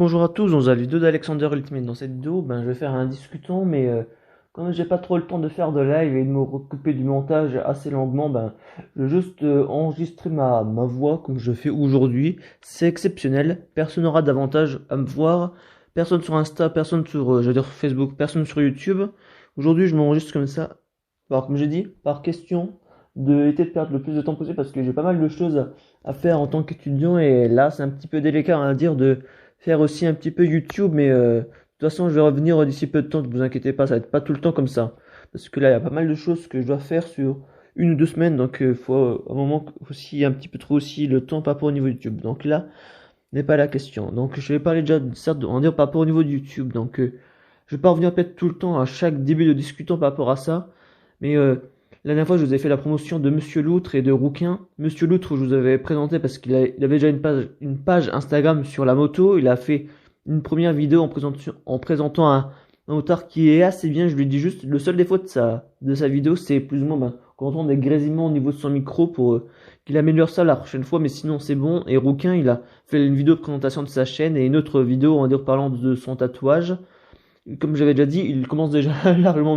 Bonjour à tous, dans la vidéo d'Alexander Ultimate. Dans cette vidéo, je vais faire un discutant, mais comme j'ai pas trop le temps de faire de live et de me recouper du montage assez longuement, je vais juste enregistrer ma voix comme je fais aujourd'hui. C'est exceptionnel, personne n'aura d'avantage à me voir, personne sur Insta, personne sur je veux dire Facebook, personne sur YouTube. Aujourd'hui, je m'enregistre comme ça, comme j'ai dit, par question de éviter de perdre le plus de temps possible parce que j'ai pas mal de choses à faire en tant qu'étudiant et là, c'est un petit peu délicat à dire de faire aussi un petit peu YouTube, mais de toute façon, je vais revenir d'ici peu de temps, ne vous inquiétez pas, ça va être pas tout le temps comme ça. Parce que là, il y a pas mal de choses que je dois faire sur 1 ou 2 semaines, donc il faut un moment aussi un petit peu trop aussi le temps par rapport au niveau YouTube. Donc là, n'est pas la question. Donc je vais parler déjà, certes, en dire par rapport au niveau de YouTube. Donc je vais pas revenir peut-être tout le temps à chaque début de discutant par rapport à ça, mais la dernière fois, je vous ai fait la promotion de Monsieur Loutre et de Rouquin. Monsieur Loutre, je vous avais présenté parce il avait déjà une page Instagram sur la moto. Il a fait une première vidéo en présentant un motard qui est assez bien. Je lui dis juste, le seul défaut de sa vidéo, c'est plus ou moins qu'on entend des grésillements au niveau de son micro pour qu'il améliore ça la prochaine fois. Mais sinon, c'est bon. Et Rouquin, il a fait une vidéo de présentation de sa chaîne et une autre vidéo, on va dire, parlant de son tatouage. Comme j'avais déjà dit, il commence déjà largement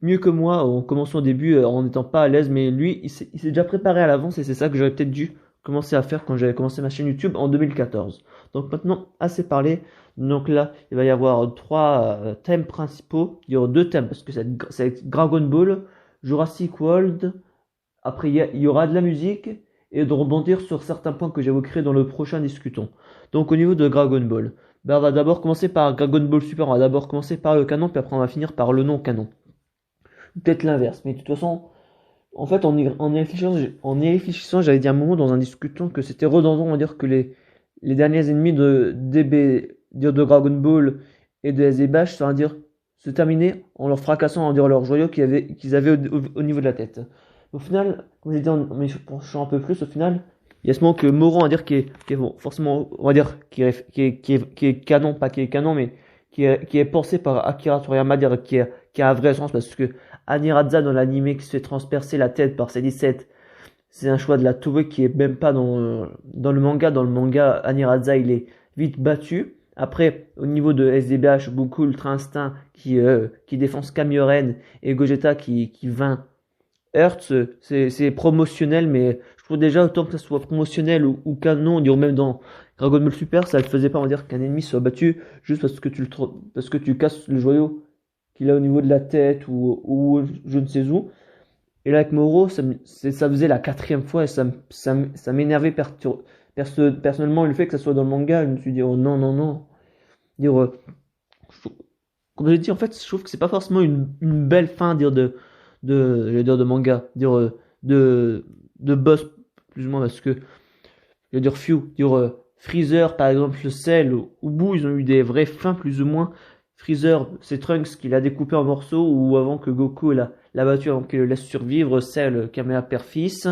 mieux que moi en commençant au début en n'étant pas à l'aise, mais lui il s'est déjà préparé à l'avance et c'est ça que j'aurais peut-être dû commencer à faire quand j'avais commencé ma chaîne YouTube en 2014. Donc maintenant, assez parlé. Donc là, il va y avoir trois thèmes principaux. Il y aura deux thèmes parce que c'est Dragon Ball, Jurassic World. Après, il y aura de la musique et de rebondir sur certains points que j'évoquerai dans le prochain discutant. Donc au niveau de Dragon Ball, on va d'abord commencer par Dragon Ball Super. On va d'abord commencer par le canon, puis après on va finir par le non canon. Peut-être l'inverse, mais de toute façon, en fait, en y réfléchissant, j'avais dit à un moment dans un discutant que c'était redondant, on va dire que les derniers ennemis de DB, dire de Dragon Ball et de SDBH, ça veut dire se terminer en leur fracassant, en dire leur joyau qu'ils avaient au niveau de la tête. Au final, comme j'ai dit mais je penchant un peu plus, au final, il y a ce moment que Moro, on va dire, qui est bon, forcément, on va dire, qui est canon, pas qui est canon, mais qui est pensé par Akira Toriyama, dire qui a un vrai sens parce que Aniradza dans l'anime qui se fait transpercer la tête par C17, c'est un choix de la Toei qui est même pas dans le manga. Dans le manga, Aniradza il est vite battu. Après, au niveau de SDBH, Goku Ultra Instinct qui défonce Kamioren et Gogeta qui vainc Hertz, c'est promotionnel, mais je trouve déjà autant que ça soit promotionnel ou canon, dire même dans Dragon Ball Super, ça ne faisait pas, on va dire, qu'un ennemi soit battu juste parce que tu casses le joyau qu'il a au niveau de la tête ou je ne sais où. Et là, avec Moro, ça faisait la quatrième fois et ça m'énervait personnellement le fait que ça soit dans le manga. Je me suis dit, oh non, non, non. Dire, comme j'ai dit, en fait, je trouve que c'est pas forcément une belle fin, je veux dire de manga, de, de boss, plus ou moins, parce que, je veux dire, Freezer, par exemple, Cell, ou Boo, ils ont eu des vraies fins, plus ou moins. Freezer, c'est Trunks qui l'a découpé en morceaux, ou avant que Goku l'a battu, avant qu'il le laisse survivre, Cell, Kamea père-fils,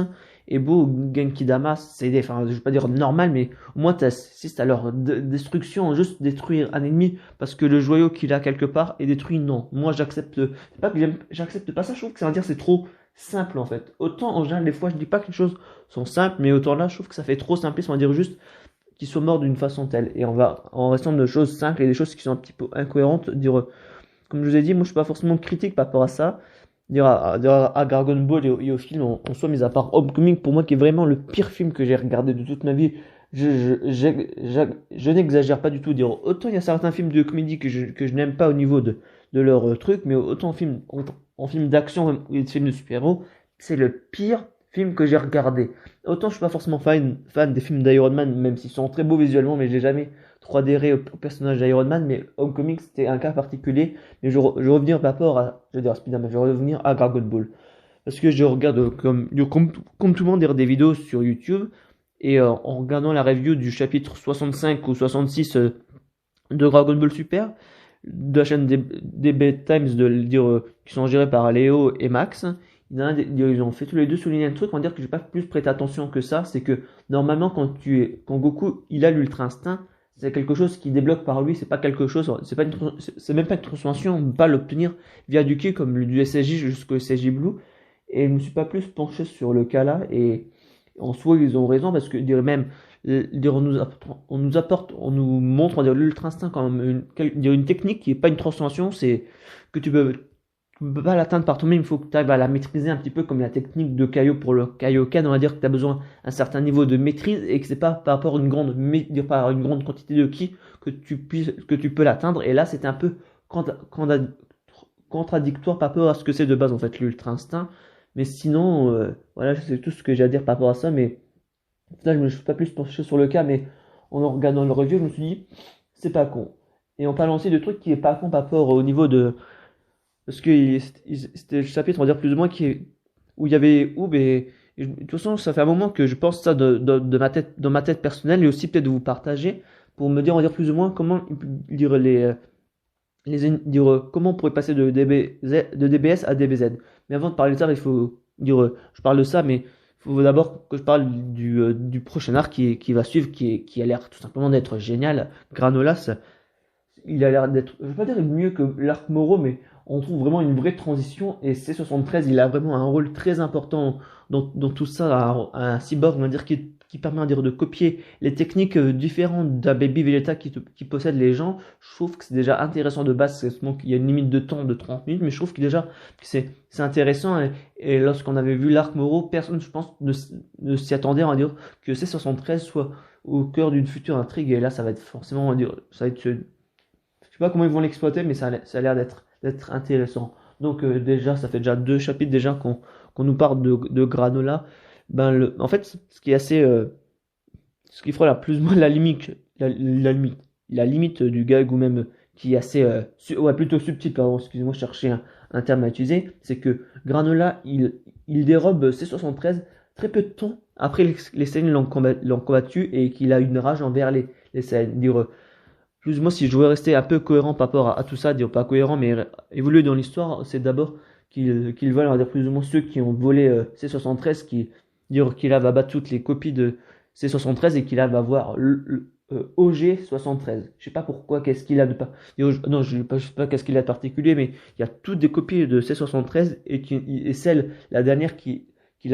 et Boo, Genki Dama, enfin, je vais pas dire normal, mais au moins t'assistes à leur destruction, juste détruire un ennemi, parce que le joyau qu'il a quelque part est détruit, non. Moi, c'est pas que j'accepte pas ça, je trouve que ça veut dire c'est trop simple, en fait. Autant, en général, des fois, je dis pas que les choses sont simples, mais autant là, je trouve que ça fait trop simpliste, on va dire juste qu'ils soient morts d'une façon telle. Et on va, en restant de choses simples et des choses qui sont un petit peu incohérentes, dire, comme je vous ai dit, moi je suis pas forcément critique par rapport à ça. Dire à Dragon Ball et au film en soi, mis à part Homecoming, pour moi qui est vraiment le pire film que j'ai regardé de toute ma vie, je n'exagère pas du tout. Dire, autant il y a certains films de comédie que je n'aime pas au niveau de leur truc, mais autant en film d'action et de films de super-héros, c'est le pire film que j'ai regardé. Autant je suis pas forcément fan des films d'Iron Man, même s'ils sont très beaux visuellement, mais j'ai jamais trop adhéré au personnage d'Iron Man. Mais Homecoming c'était un cas particulier. Mais je vais revenir par rapport à, je vais dire à Spider-Man, je vais revenir à Dragon Ball. Parce que je regarde comme tout le monde des vidéos sur YouTube. Et en regardant la review du chapitre 65 ou 66 de Dragon Ball Super, de la chaîne des Bedtimes qui sont gérés par Léo et Max, ils ont fait tous les deux souligner un truc, on va dire que j'ai pas plus prêté attention que ça, c'est que normalement quand Goku il a l'ultra instinct, c'est quelque chose qui débloque par lui, c'est pas quelque chose, c'est même pas une transformation, on peut pas l'obtenir via du ki comme du SSJ jusqu'au SSJ Blue, et je me suis pas plus penché sur le cas là, et en soi ils ont raison parce que même on nous montre, on va dire, l'ultra instinct comme une technique qui est pas une transformation, c'est que tu peux pas l'atteindre par toi-même, il faut que tu arrives à la maîtriser un petit peu comme la technique de Kaio pour le Kaioken, on va dire que tu as besoin d'un certain niveau de maîtrise et que c'est pas par rapport à par une grande quantité de ki que tu peux l'atteindre. Et là, c'était un peu contradictoire par rapport à ce que c'est de base en fait l'ultra instinct. Mais sinon, voilà, c'est tout ce que j'ai à dire par rapport à ça. Mais là, je me suis pas plus penché sur le cas, mais en regardant le review, je me suis dit, c'est pas con. Et on parle aussi de trucs qui est pas con par rapport au niveau de parce que c'était le chapitre, on va dire plus ou moins, où il y avait Oob et de toute façon, ça fait un moment que je pense ça de ma tête, dans ma tête personnelle et aussi peut-être de vous partager pour me dire, on va dire plus ou moins comment dire comment on pourrait passer de DBS à DBZ. Mais avant de parler de ça, il faut dire, je parle de ça, mais il faut d'abord que je parle du prochain arc qui va suivre, qui a l'air tout simplement d'être génial. Granolas, il a l'air d'être, je vais pas dire mieux que l'arc Moro, mais on trouve vraiment une vraie transition et C73, il a vraiment un rôle très important dans tout ça, un cyborg, on va dire, qui permet dire, de copier les techniques différentes d'un Baby Vegeta qui possède les gens. Je trouve que c'est déjà intéressant de base, c'est seulement qu'il y a une limite de temps de 30 minutes, mais je trouve que déjà que c'est intéressant et lorsqu'on avait vu l'arc Moro, personne, je pense, ne s'y attendait, on va dire, que C73 soit au cœur d'une future intrigue et là, ça va être forcément, on va dire, ça va être je sais pas comment ils vont l'exploiter, mais ça a l'air d'être intéressant. Donc déjà, ça fait déjà 2 chapitres déjà qu'on nous parle de Granola. En fait, ce qui est assez, ce qui fera la plus ou moins la limite du gag ou même qui est assez, ouais, plutôt subtil, pardon, excusez-moi, je cherchais un terme à utiliser, c'est que Granola, il dérobe C73 très peu de temps après les Saiyans l'ont combattu et qu'il a une rage envers les Saiyans. Plus ou moins, si je voulais rester un peu cohérent par rapport à tout ça, dire pas cohérent, mais évoluer dans l'histoire, c'est d'abord qu'ils veulent, on va dire plus ou moins ceux qui ont volé C73, qu'il va battre toutes les copies de C73 et qu'il va avoir OG73. Je sais pas pourquoi, qu'est-ce qu'il a de pas. Non, je sais pas qu'est-ce qu'il a de particulier, mais il y a toutes des copies de C73 et celle, la dernière qu'il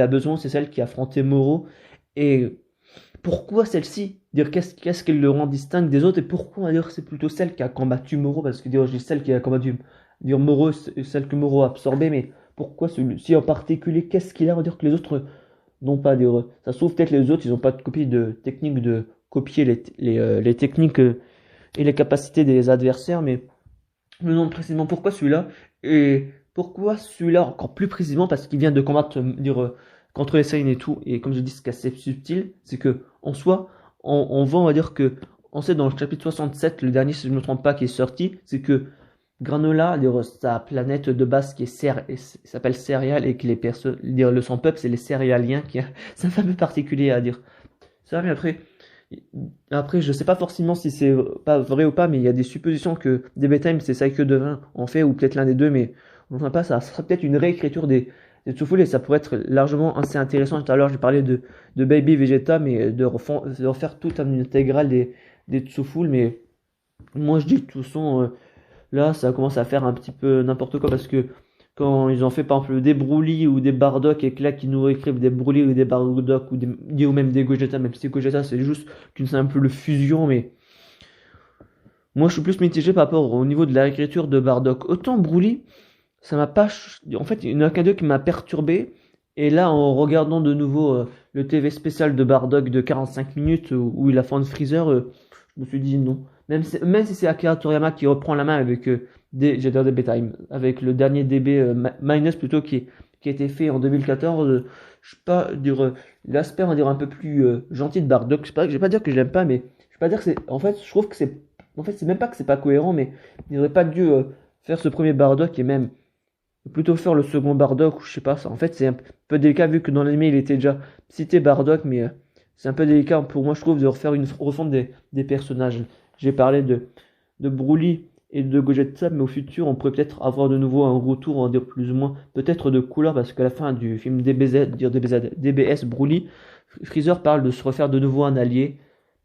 a besoin, c'est celle qui a affronté Moro. Et pourquoi celle-ci? Dire qu'est-ce qui le rend distinct des autres et pourquoi dire c'est plutôt celle qui a combattu Moro parce que dire j'ai celle qui a combattu dire Moro c'est celle que Moro a absorbée mais pourquoi celui-ci en particulier qu'est-ce qu'il a à dire que les autres n'ont pas dire ça se trouve peut-être les autres ils n'ont pas de copie de technique de copier les techniques et les capacités des adversaires mais me demande précisément pourquoi celui-là et pourquoi celui-là encore plus précisément parce qu'il vient de combattre contre les Saiyans et tout et comme je dis ce qui est assez subtil c'est que en soi on voit, on va dire que, on sait dans le chapitre 67, le dernier, si je ne me trompe pas, qui est sorti, c'est que Granola, sa planète de base qui s'appelle Céréales et que le son peuple, c'est les céréaliens, c'est un fameux particulier à dire. Ça, mais après, je sais pas forcément si c'est pas vrai ou pas, mais il y a des suppositions que DB Time, c'est Saikyo Devin en fait, ou peut-être l'un des deux, mais on ne sait pas, ça sera peut-être une réécriture des Tsuful et ça pourrait être largement assez intéressant. Tout à l'heure, j'ai parlé de Baby Vegeta, mais de refaire toute une intégrale des Tsuful, mais moi je dis de toute façon, là, ça commence à faire un petit peu n'importe quoi parce que quand ils ont fait par exemple des Broly ou des Bardock et que là qui nous réécrivent des Broly ou des Bardock ou même des Gogeta, même si Gogeta c'est juste qu'une simple fusion, mais moi je suis plus mitigé par rapport au niveau de la réécriture de Bardock. Autant Broly, ça m'a pas. En fait, il y en a qu'un d'eux qui m'a perturbé. Et là, en regardant de nouveau le TV spécial de Bardock de 45 minutes où il affronte Freezer, je me suis dit non. Même si c'est Akira Toriyama qui reprend la main avec j'adore DB Time, avec le dernier DB Minus plutôt qui a été fait en 2014, je sais pas dire l'aspect on va dire un peu plus gentil de Bardock. Je vais pas dire que je l'aime pas, mais je vais pas dire que c'est. En fait, je trouve que c'est. En fait, c'est même pas que c'est pas cohérent, mais il aurait pas dû faire ce premier Bardock et même plutôt faire le second Bardock ou je sais pas ça. En fait, c'est un peu délicat vu que dans l'anime il était déjà cité Bardock, mais c'est un peu délicat pour moi je trouve de refaire une refonte des personnages. J'ai parlé de Broly et de Gogeta, mais au futur on pourrait peut-être avoir de nouveau un retour, on va dire plus ou moins, peut-être de couleur parce qu'à la fin du film DBS Broly, Freezer parle de se refaire de nouveau un allié.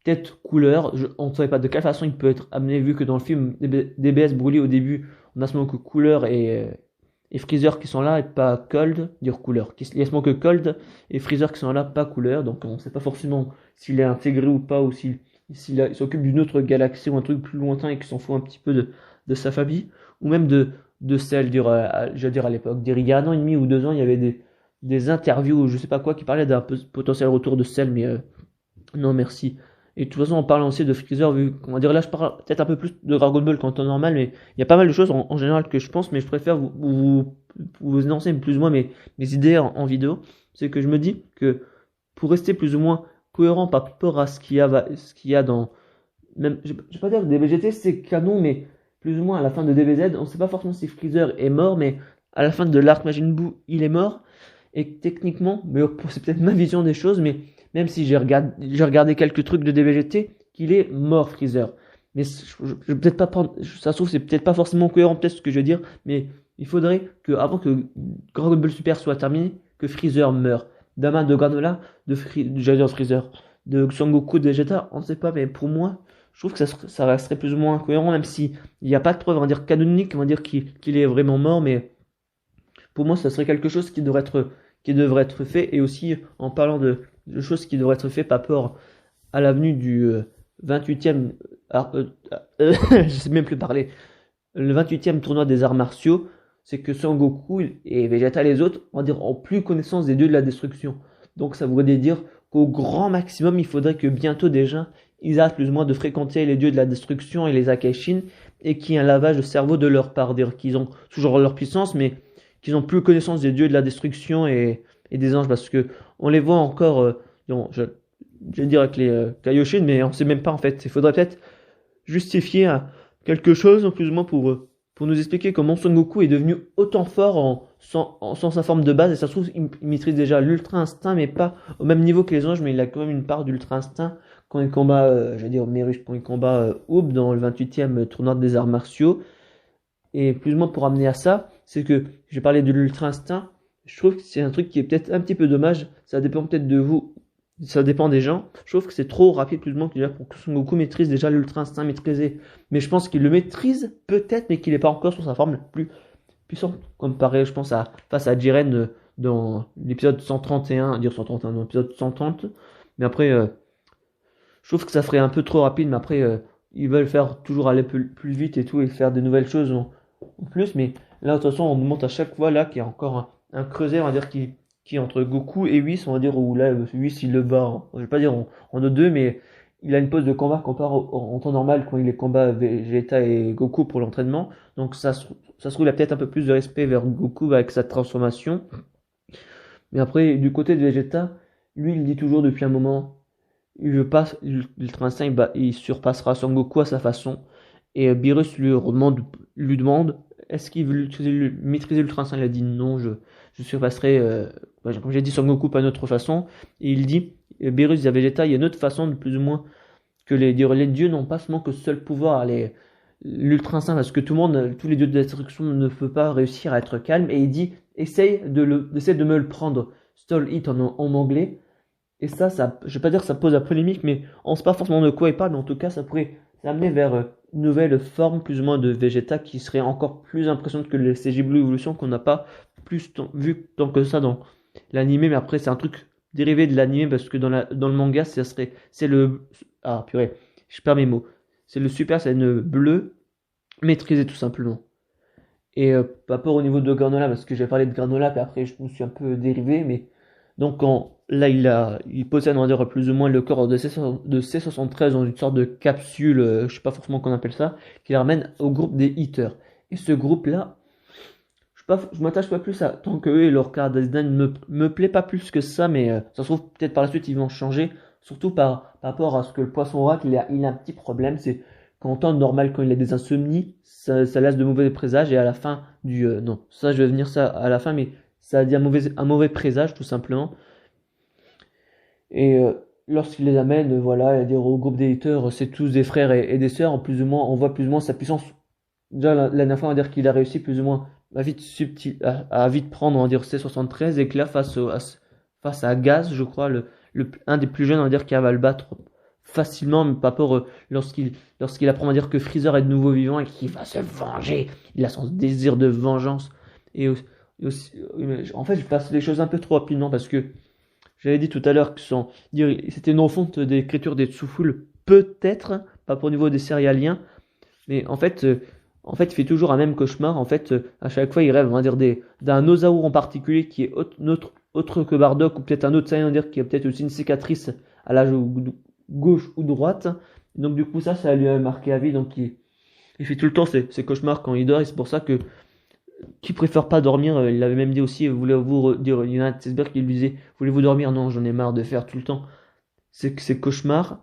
Peut-être couleur, on ne savait pas de quelle façon il peut être amené vu que dans le film DBS Broly au début on a seulement que couleur et Freezer qui sont là et pas Cold, dire couleur. Il y a seulement que Cold et Freezer qui sont là, pas couleur, donc on sait pas forcément s'il est intégré ou pas, ou il s'occupe d'une autre galaxie ou un truc plus lointain et qui s'en fout un petit peu de sa famille, ou même de celle, je veux dire à l'époque, il y a 1 an et demi ou 2 ans, il y avait des interviews ou je sais pas quoi qui parlaient d'un potentiel retour de Cell, mais non merci. Et de toute façon, en parlant aussi de Freezer, vu, on va dire là, je parle peut-être un peu plus de Dragon Ball qu'en temps normal, mais il y a pas mal de choses en général que je pense, mais je préfère vous énoncer plus ou moins mes idées en vidéo. C'est que je me dis que pour rester plus ou moins cohérent par rapport à ce qu'il y a dans, même, je vais pas dire que DBGT c'est canon, mais plus ou moins à la fin de DBZ, on sait pas forcément si Freezer est mort, mais à la fin de l'arc Majin Buu, il est mort. Et techniquement, mais c'est peut-être ma vision des choses, mais même si j'ai regardé quelques trucs de DBGT, qu'il est mort Freezer. Mais je vais peut-être pas prendre, ça se trouve c'est peut-être pas forcément cohérent peut-être ce que je veux dire, mais il faudrait que avant que Dragon Ball Super soit terminé, que Freezer meure. D'un de Granola, j'allais dire Freezer, de Son Goku, de Vegeta, on sait pas, mais pour moi, je trouve que ça resterait plus ou moins cohérent, même si il n'y a pas de preuve, on va dire canonique, on va dire qu'il est vraiment mort, mais pour moi, ça serait quelque chose qui devrait être fait. Et aussi, en parlant de choses qui devraient être faites par rapport à l'avenue du 28e, je sais même plus parler, le 28e tournoi des arts martiaux, c'est que Son Goku et Vegeta les autres, on va dire, ont plus connaissance des dieux de la destruction. Donc ça voudrait dire qu'au grand maximum, il faudrait que bientôt déjà, ils arrêtent plus ou moins de fréquenter les dieux de la destruction et les Akashin, et qu'il y ait un lavage de cerveau de leur part. Dire qu'ils ont toujours leur puissance, mais qu'ils n'ont plus connaissance des dieux de la destruction et des anges, parce que on les voit encore, je vais dire avec les Kaioshin, mais on sait même pas en fait. Il faudrait peut-être justifier quelque chose, plus ou moins pour nous expliquer comment Son Goku est devenu autant fort sans sa forme de base. Et ça se trouve, il maîtrise déjà l'Ultra Instinct, mais pas au même niveau que les anges, mais il a quand même une part d'Ultra Instinct quand il combat, je vais dire Merush, quand il combat Oob dans le 28e tournoi des arts martiaux. Et plus ou moins pour amener à ça, c'est que j'ai parlé de l'Ultra Instinct. Je trouve que c'est un truc qui est peut-être un petit peu dommage. Ça dépend peut-être de vous. Ça dépend des gens. Je trouve que c'est trop rapide, plus ou moins, déjà pour que Son Goku maîtrise déjà l'Ultra Instinct maîtrisé. Mais je pense qu'il le maîtrise peut-être, mais qu'il n'est pas encore sur sa forme la plus puissante. Comme pareil, je pense face à Jiren dans l'épisode 131, dire 131, dans l'épisode 130. Mais après, je trouve que ça ferait un peu trop rapide. Mais après, ils veulent faire toujours aller plus vite et tout, et faire de nouvelles choses en plus. Mais là, de toute façon, on nous montre à chaque fois là qu'il y a encore un creuset, on va dire, qui est entre Goku et Whis, on va dire, où là, Whis il le bat, je vais pas dire en 2 mais il a une pose de combat comparé en temps normal quand il est combat Vegeta et Goku pour l'entraînement. Donc ça se trouve, il a peut-être un peu plus de respect vers Goku avec sa transformation. Mais après, du côté de Vegeta, lui, il dit toujours depuis un moment, il veut pas, l'Ultra Instinct, il surpassera Son Goku à sa façon. Et Beerus lui demande est-ce qu'il veut maîtriser l'Ultra Instinct. Il a dit non, je surpasserai, comme j'ai dit, Son Goku pas d'une autre façon. Et il dit, Beerus dit à Vegeta, il y a une autre façon de plus ou moins que les dieux n'ont pas seulement que ce seul pouvoir, l'Ultra Instinct, parce que tous les dieux de destruction ne peuvent pas réussir à être calmes. Et il dit, essaye de me le prendre, stall it en anglais. Et ça, je vais pas dire que ça pose la polémique, mais on sait pas forcément de quoi il parle, mais en tout cas, ça pourrait amener vers une nouvelle forme, plus ou moins, de Vegeta qui serait encore plus impressionnante que les CG Blue Evolution qu'on n'a pas vu tant que ça dans l'animé, mais après, c'est un truc dérivé de l'animé parce que dans le manga, ah, purée, je perds mes mots. C'est le Super Saiyan bleu maîtrisé tout simplement. Et par rapport au niveau de Granola, parce que j'ai parlé de Granola, puis après, je me suis un peu dérivé, mais donc là, il possède, on va dire, plus ou moins le corps de C73 dans une sorte de capsule, je sais pas forcément qu'on appelle ça, qui la ramène au groupe des Hitters. Et ce groupe-là, je m'attache pas plus à tant que eux et leur carte design me plaît pas plus que ça, mais ça se trouve peut-être par la suite ils vont changer, surtout par rapport à ce que le poisson rat, il a un petit problème, c'est qu'en temps normal, quand il a des insomnies, ça laisse de mauvais présages, et à la fin non, ça je vais venir ça à la fin, mais ça a dit un mauvais présage tout simplement. Et lorsqu'il les amène, voilà, dire au groupe d'éditeurs, c'est tous des frères et des sœurs, on voit plus ou moins sa puissance. Déjà, la dernière fois, on va dire qu'il a réussi plus ou moins à vite prendre, on va dire, C73, et que là, face à Gaz, je crois, un des plus jeunes, on va dire, qui va le battre facilement, mais par rapport lorsqu'il apprend, on va dire, que Freezer est de nouveau vivant et qu'il va se venger. Il a son désir de vengeance. Et en fait, je passe les choses un peu trop rapidement parce que j'avais dit tout à l'heure que c'était une refonte d'écriture des Tsuful, peut-être, pas pour le niveau des céréaliens, mais en fait, il fait toujours un même cauchemar. En fait, à chaque fois, il rêve, on va dire, d'un Ozaru en particulier qui est autre que Bardock, ou peut-être un autre Saiyan, on va dire, qui a peut-être aussi une cicatrice à la joue gauche ou droite. Donc, du coup, ça lui a marqué à vie. Donc, il fait tout le temps ces cauchemars quand il dort, et c'est pour ça qu'il préfère pas dormir. Il avait même dit aussi, voulez-vous dire, il y en a un qui lui disait, voulez-vous dormir? Non, j'en ai marre de faire tout le temps ces cauchemars.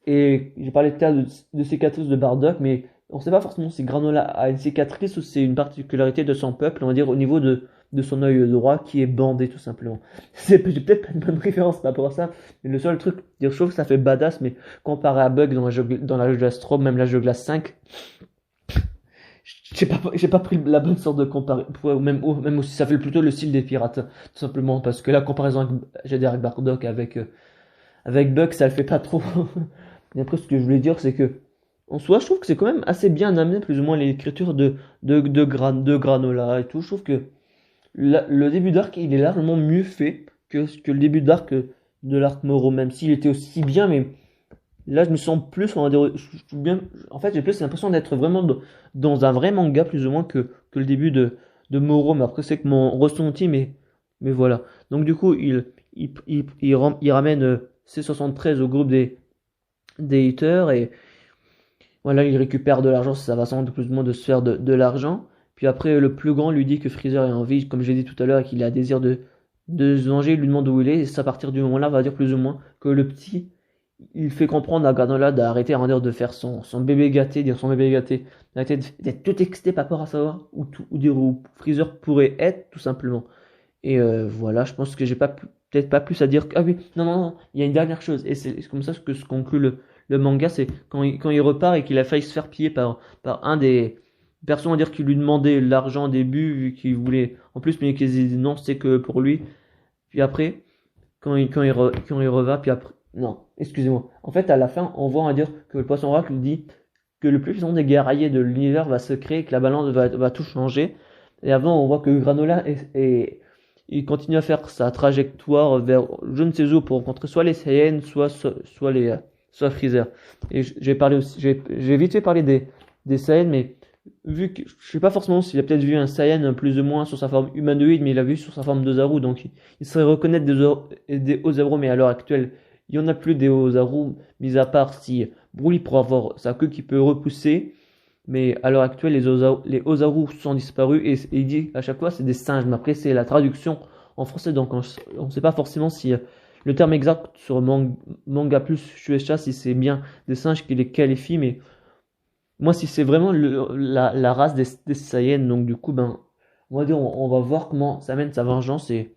Et j'ai parlé tout à l'heure de cicatrice de Bardock, mais on ne sait pas forcément si Granola a une cicatrice ou c'est une particularité de son peuple, on va dire au niveau de son œil droit qui est bandé tout simplement. C'est peut-être pas une bonne référence par rapport à ça, mais le seul truc, dire je trouve que ça fait badass, mais comparé à Bug dans la jeu de glace 3, même la jeu de glace 5, j'ai pas pris la bonne sorte de comparaison, même aussi ça fait plutôt le style des pirates, tout simplement, parce que la comparaison avec, j'ai dit avec Bardock avec Bug, ça le fait pas trop. Et après, ce que je voulais dire, c'est que, en soi, je trouve que c'est quand même assez bien amené, plus ou moins, l'écriture de Granola et tout. Je trouve que le début d'arc, il est largement mieux fait que le début d'arc de l'arc Moro, même s'il était aussi bien, mais là, je me sens plus, on va dire, je suis bien, en fait, j'ai plus l'impression d'être vraiment dans un vrai manga, plus ou moins, que le début de Moro, mais après, c'est que mon ressenti, mais voilà. Donc, du coup, il ramène C73 au groupe des haters et voilà, il récupère de l'argent, ça va sans plus ou moins de se faire de l'argent. Puis après, le plus grand lui dit que Freezer est en vie, comme j'ai dit tout à l'heure, et qu'il a désir de se venger, il lui demande où il est, et c'est à partir du moment-là, va dire plus ou moins que le petit, il fait comprendre à Granola d'arrêter de faire son bébé gâté, dire son bébé gâté, d'arrêter d'être tout excité par rapport à savoir où dire où Freezer pourrait être, tout simplement. Et voilà, je pense que j'ai peut-être pas plus à dire. Ah oui, non, non, non, il y a une dernière chose, et c'est comme ça que se conclut le manga, c'est quand il repart et qu'il a failli se faire piller par un des personnes, à dire qui lui demandait l'argent au début, vu qu'il voulait, en plus, mais qu'il disait non, c'est que pour lui. Puis après, quand il reva, puis après, non, excusez-moi. En fait, à la fin, on voit, on va dire, que le poisson oracle dit que le plus puissant des guerriers de l'univers va se créer, que la balance va tout changer. Et avant, on voit que Granola il continue à faire sa trajectoire vers je ne sais où pour rencontrer soit les Saiyans, soit Freezer. Et j'ai parlé aussi, j'ai vite fait parler des Saiyans, mais vu que je sais pas forcément s'il a peut-être vu un Saiyan plus ou moins sur sa forme humanoïde, mais il l'a vu sur sa forme d'Ozaru, donc il saurait reconnaître des Ozaru, mais à l'heure actuelle, il y en a plus des Ozaru, mis à part si Broly pourra avoir sa queue qui peut repousser. Mais à l'heure actuelle, les Ozaru sont disparus et il dit à chaque fois c'est des singes. Mais après, c'est la traduction en français, donc on ne sait pas forcément si le terme exact sur manga plus Shueisha, si c'est bien des singes qui les qualifient. Mais moi, si c'est vraiment la race des Saiyans, donc du coup, ben, on va dire, on va voir comment ça mène sa vengeance. Et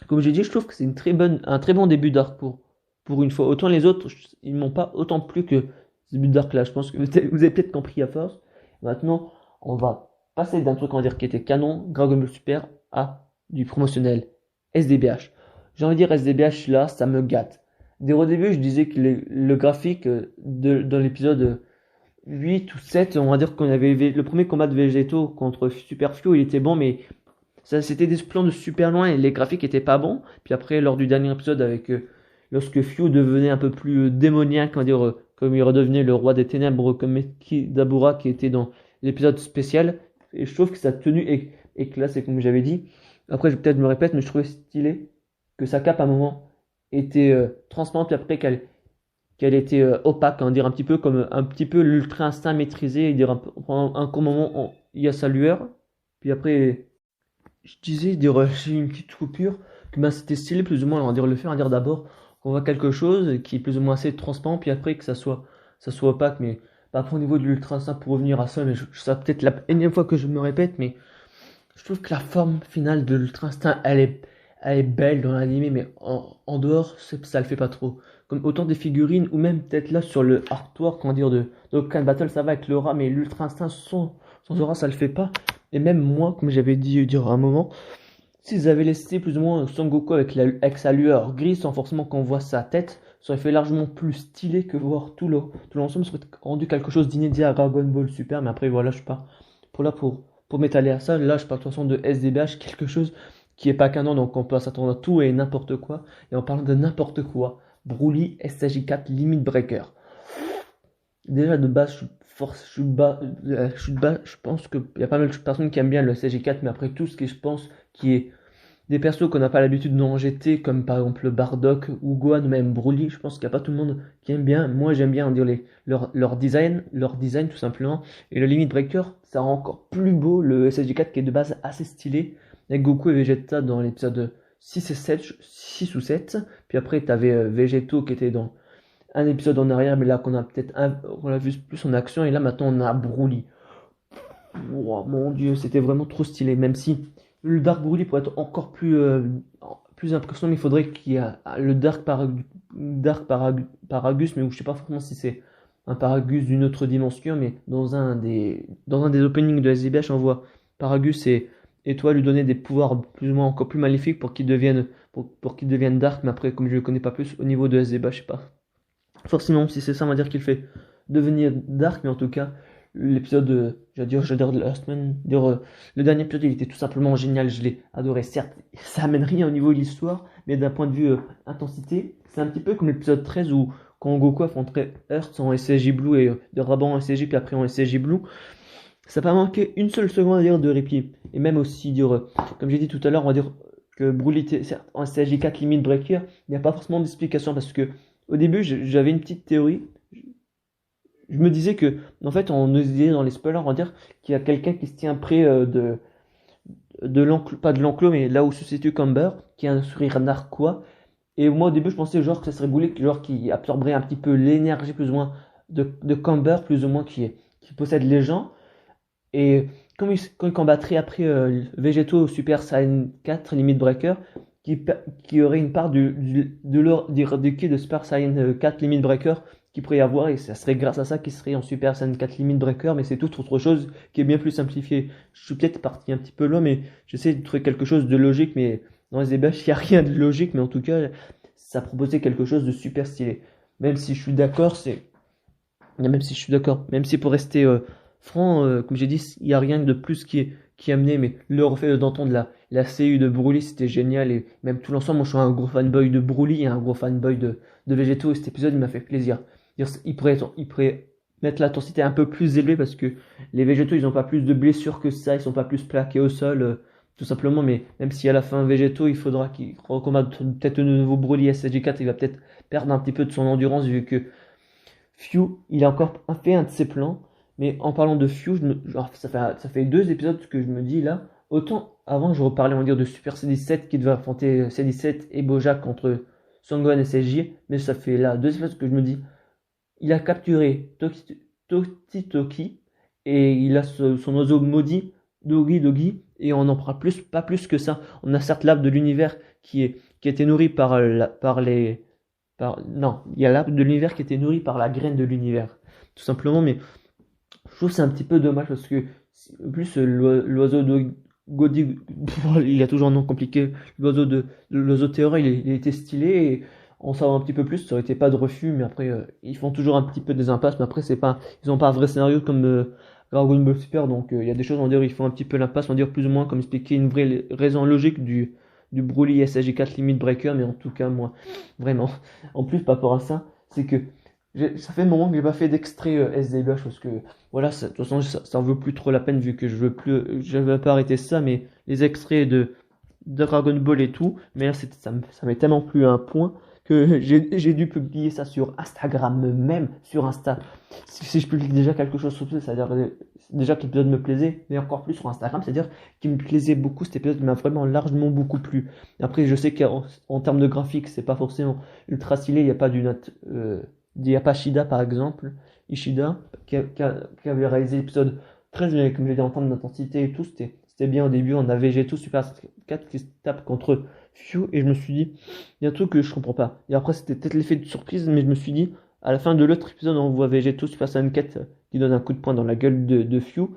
comme j'ai dit, je trouve que c'est un très bon début d'arc pour une fois. Autant les autres, ils m'ont pas autant plu que ce début d'arc là. Je pense que vous avez peut-être compris à force. Maintenant, on va passer d'un truc, on va dire, qui était canon, Dragon Ball Super, à du promotionnel, SDBH. J'ai envie de dire SDBH là, ça me gâte. Dès au début, je disais que le graphique dans l'épisode 8 ou 7, on va dire qu'on avait le premier combat de Végétaux contre Super Fio, il était bon, mais ça c'était des plans de super loin et les graphiques étaient pas bons. Puis après, lors du dernier épisode, lorsque Fio devenait un peu plus démoniaque, on va dire, comme il redevenait le roi des ténèbres, comme Dabura qui était dans l'épisode spécial, et je trouve que sa tenue est classe, et comme j'avais dit. Après, peut-être je me répète, mais je trouvais stylé que sa cape à un moment était transparente, puis après qu'elle était opaque, on dire un petit peu comme un petit peu l'ultra instinct maîtrisé, et dire pendant un court moment il y a sa lueur, puis après je disais dire j'ai une petite coupure, que ben, c'était stylé plus ou moins, on va dire le faire, on va dire d'abord qu'on voit quelque chose qui est plus ou moins assez transparent, puis après que ça soit opaque, mais pas au niveau de l'ultra instinct pour revenir à ça, mais ça peut-être la énième fois que je me répète, mais je trouve que la forme finale de l'ultra instinct elle est belle dans l'anime, mais en dehors, ça le fait pas trop. Comme autant des figurines, ou même peut-être là sur le artwork, comment dire, de Dokkan Battle, ça va avec l'aura, mais l'Ultra Instinct sans aura, ça le fait pas. Et même moi, comme j'avais dit dire à un moment, s'ils avaient laissé plus ou moins Son Goku avec sa lueur grise, sans forcément qu'on voit sa tête, ça aurait fait largement plus stylé que voir tout l'ensemble, ça aurait rendu quelque chose d'inédit à Dragon Ball Super, mais après voilà, je suis pas pour là pour pour m'étaler à ça, là je parle de toute façon de SDBH, quelque chose qui est pas canon, donc on peut s'attendre à tout et n'importe quoi. Et en parlant de n'importe quoi, Broly SSJ4 Limit Breaker. Déjà de base, je pense qu'il y a pas mal de personnes qui aiment bien le SSJ4, mais après tout ce que je pense qui est des persos qu'on n'a pas l'habitude d'en GT, comme par exemple Bardock ou Gohan, même Broly, je pense qu'il n'y a pas tout le monde qui aime bien. Moi j'aime bien dire leur design tout simplement. Et le Limit Breaker, ça rend encore plus beau le SSJ4 qui est de base assez stylé, avec Goku et Vegeta dans l'épisode 6 et 7, 6 ou 7. Puis après tu avais Vegeto qui était dans un épisode en arrière, mais là qu'on a on l'a vu plus en action, et là maintenant on a Broly. Oh, mon dieu, c'était vraiment trop stylé, même si le Dark Broly pourrait être encore plus impressionnant, il faudrait qu'il y ait le Paragus, mais je sais pas forcément si c'est un Paragus d'une autre dimension, mais dans un des openings de SDBH, on voit Paragus et toi lui donner des pouvoirs plus ou moins encore plus maléfiques pour qu'il devienne Dark, mais après, comme je le connais pas plus au niveau de SDBH, je sais pas forcément si c'est ça, on va dire qu'il fait devenir Dark, mais en tout cas, l'épisode, j'adore de la semaine, le dernier épisode, il était tout simplement génial, je l'ai adoré. Certes, ça amène rien au niveau de l'histoire, mais d'un point de vue intensité, c'est un petit peu comme l'épisode 13 où quand Goku affronterait Earth en SSJ Blue et de Raban en SSJ, puis après en SSJ Blue, ça n'a pas manqué une seule seconde à dire de répit. Et même aussi comme j'ai dit tout à l'heure, on va dire que Broly était certes en SSJ 4 Limit Breaker, il n'y a pas forcément d'explication parce que au début, j'avais une petite théorie. Je me disais que, en fait, on nous disait dans les spoilers, on va dire qu'il y a quelqu'un qui se tient près de l'enclos, pas de l'enclos, mais là où se situe Camber, qui a un sourire narquois. Et moi, au début, je pensais genre que ça serait Goulet, genre qui absorberait un petit peu l'énergie, plus ou moins, de Camber, plus ou moins, qui possède les gens. Et quand il combattrait après Végétaux Super Saiyan 4 Limit Breaker, qui aurait une part du quai de Super Saiyan 4 Limit Breaker qui pourrait y avoir, et ça serait grâce à ça qu'il serait en Super Saiyan 4 Limit Breaker, mais c'est toute autre chose qui est bien plus simplifié. Je suis peut-être parti un petit peu loin, mais j'essaie de trouver quelque chose de logique, mais dans les débats, il n'y a rien de logique, mais en tout cas, ça proposait quelque chose de super stylé. Même si je suis d'accord, même si pour rester franc, comme j'ai dit, il n'y a rien de plus qui est amené, mais le fait d'entendre la CU de Broly, c'était génial, et même tout l'ensemble, moi je suis un gros fanboy de Broly et un gros fanboy de Végéto, et cet épisode il m'a fait plaisir. Il pourrait mettre l'intensité un peu plus élevée parce que les Végétaux ils n'ont pas plus de blessures que ça, ils sont pas plus plaqués au sol, tout simplement, mais même si à la fin Végéto il faudra qu'il recombatte peut-être de nouveau Broly SSJ4, il va peut-être perdre un petit peu de son endurance vu que Few, il a encore fait un de ses plans, mais en parlant de Few, ça fait 2 épisodes que je me dis là, autant avant je reparlais on va dire de Super C17 qui devait affronter C17 et Bojack contre Sangohan et SSJ, mais ça fait là 2 épisodes que je me dis, il a capturé Toki et il a son oiseau maudit, Dogi, et on n'en parle pas plus que ça. On a certes l'arbre de l'univers qui a été nourri non, il y a l'arbre de l'univers qui était nourri par la graine de l'univers, tout simplement, mais je trouve que c'est un petit peu dommage parce que, en plus, l'oiseau de Godi, il a toujours un nom compliqué, l'oiseau Théora, il était stylé et on savoir un petit peu plus, ça aurait été pas de refus, mais après, ils font toujours un petit peu des impasses, mais après, ils n'ont pas un vrai scénario comme Dragon Ball Super, donc il y a des choses, on va dire, ils font un petit peu l'impasse, on va dire plus ou moins comme expliquer une vraie raison logique du Broly SSJ4 Limit Breaker, mais en tout cas, moi, vraiment. En plus, par rapport à ça, c'est que ça fait un moment que j'ai pas fait d'extrait SDBH parce que voilà, de toute façon, ça en vaut plus trop la peine vu que je veux pas arrêter ça, mais les extraits de Dragon Ball et tout, mais là, ça m'est tellement plus un point que j'ai dû publier ça sur Instagram, même sur Insta. Si je publie déjà quelque chose sur Twitter, c'est-à-dire déjà que l'épisode me plaisait, mais encore plus sur Instagram, c'est-à-dire qu'il me plaisait beaucoup, cet épisode m'a vraiment largement beaucoup plu. Après, je sais qu'en termes de graphique, c'est pas forcément ultra stylé, il n'y a pas il n'y a pas Shida par exemple, Ishida, qui avait réalisé l'épisode 13, mais comme j'ai dit en termes d'intensité et tout, c'était bien au début, on avait G2 Super 4 qui se tape contre Few, et je me suis dit, il y a un truc que je comprends pas. Et après, c'était peut-être l'effet de surprise, mais je me suis dit, à la fin de l'autre épisode, on voit Végéto Super Saiyan 4 qui donne un coup de poing dans la gueule de Few,